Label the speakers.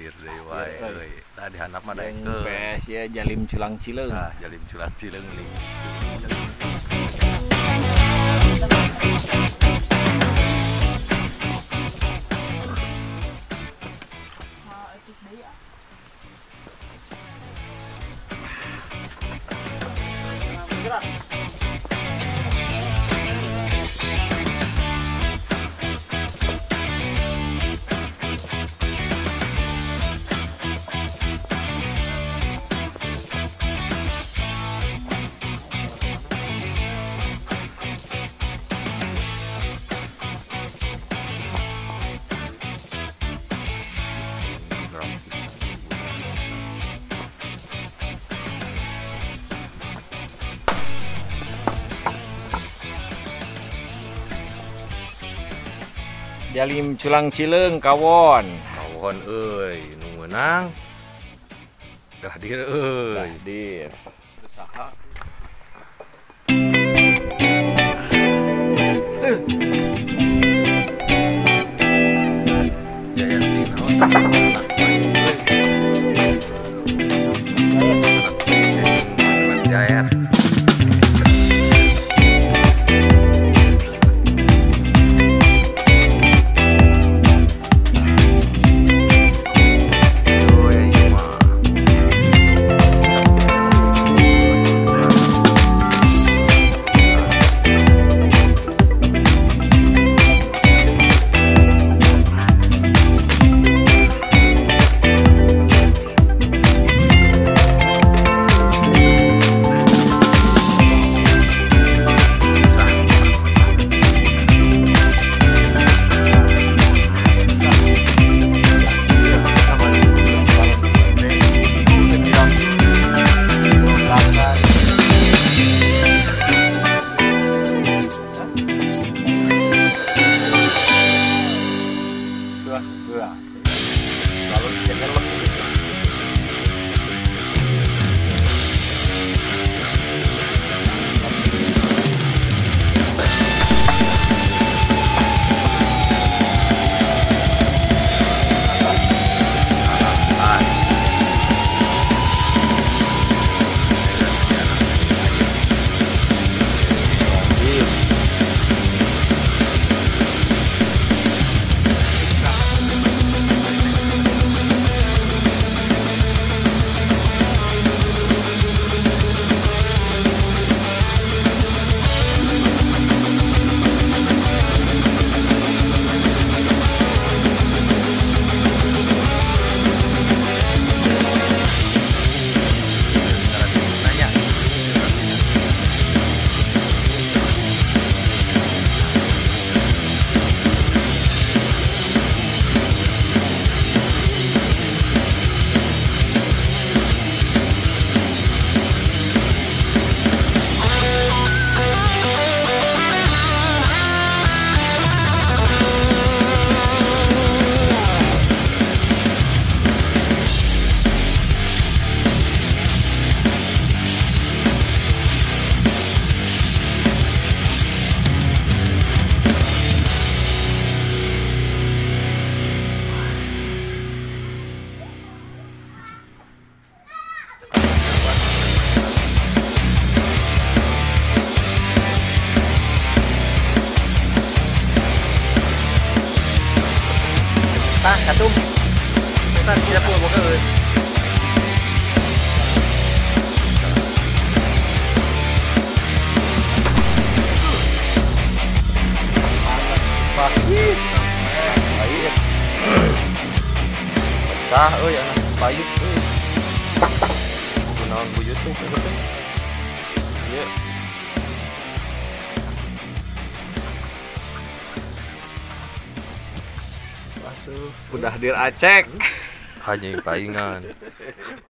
Speaker 1: hadir deui wae euy. Tah dihandap mah daek
Speaker 2: PS ya Jalim Culang Cileung.
Speaker 1: Nah, Jalim Culang Cileung ling.
Speaker 2: Jalim Culang Cileung kawon.
Speaker 1: Kawon euy, nu meunang. Dah dir euy.
Speaker 2: Dir.
Speaker 1: Saha? Jayanti naon tah anak main euy. Anak Jayat.
Speaker 2: Lalu jangan lebih.
Speaker 1: Tah katum. Tah siap buat boga euy. Pahit. Pahit. Pecah euy anak pahit euy. Kunaon buyut tuh gitu. Ieu.
Speaker 2: Udah dir acek.
Speaker 1: Hanya paingan.